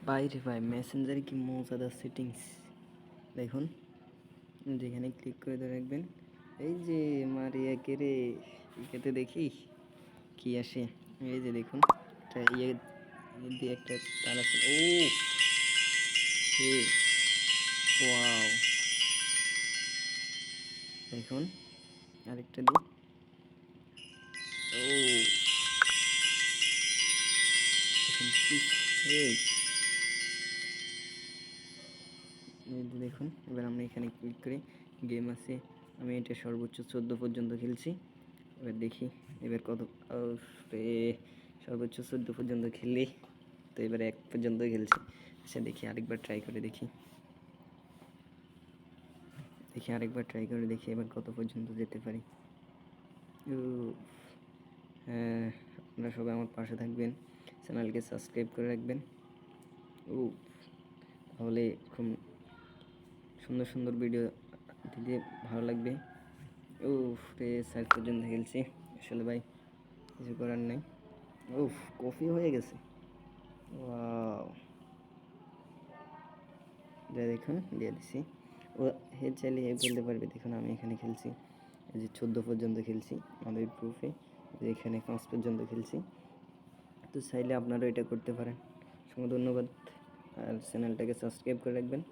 বাইরে ভাই মেসেঞ্জারে কি মজাদার সেটিংস দেখুন। যেখানে ক্লিক করে ধরে রাখবেন, এই যে মারিয়া কে রে, এটাতে দেখি কি আসে। এই যে দেখুন একটা ইয়ে দিয়ে একটা তার আছে। ও সে ওয়াও, দেখুন আরেকটা দিই। ও দেখুন কি, এই দেখুন। এবার আমরা এখানে ক্লিক করি, গেম আছে। আমি এটা সর্বোচ্চ 14 পর্যন্ত খেলছি। এবার দেখি এবার কত। সর্বোচ্চ 14 পর্যন্ত খেললি, তো এবারে 1 পর্যন্ত খেলছি। আচ্ছা দেখি আরেকবার ট্রাই করে দেখি, আরেকবার ট্রাই করে দেখি এবার কত পর্যন্ত যেতে পারি। ও হ্যাঁ, আপনারা সবাই আমার পাশে থাকবেন, চ্যানেলকে সাবস্ক্রাইব করে রাখবেন। ও তাহলে খুব সুন্দর সুন্দর ভিডিও দিতে ভালো লাগবে। ও সাইড পর্যন্ত খেলছি, আসলে ভাই কিছু করার নেই। উফ, কফি হয়ে গেছে। ওয়াও, দেখুন দিয়ে দিছি। ও হে চাইলে হে খেলতে পারবে। দেখুন আমি এখানে খেলছি, এই যে 14 পর্যন্ত খেলছি আমাদের প্রুফে, যে এখানে 5 পর্যন্ত খেলছি। তো চাইলে আপনারা এটা করতে পারেন। ধন্যবাদ, আর চ্যানেলটাকে সাবস্ক্রাইব করে রাখবেন।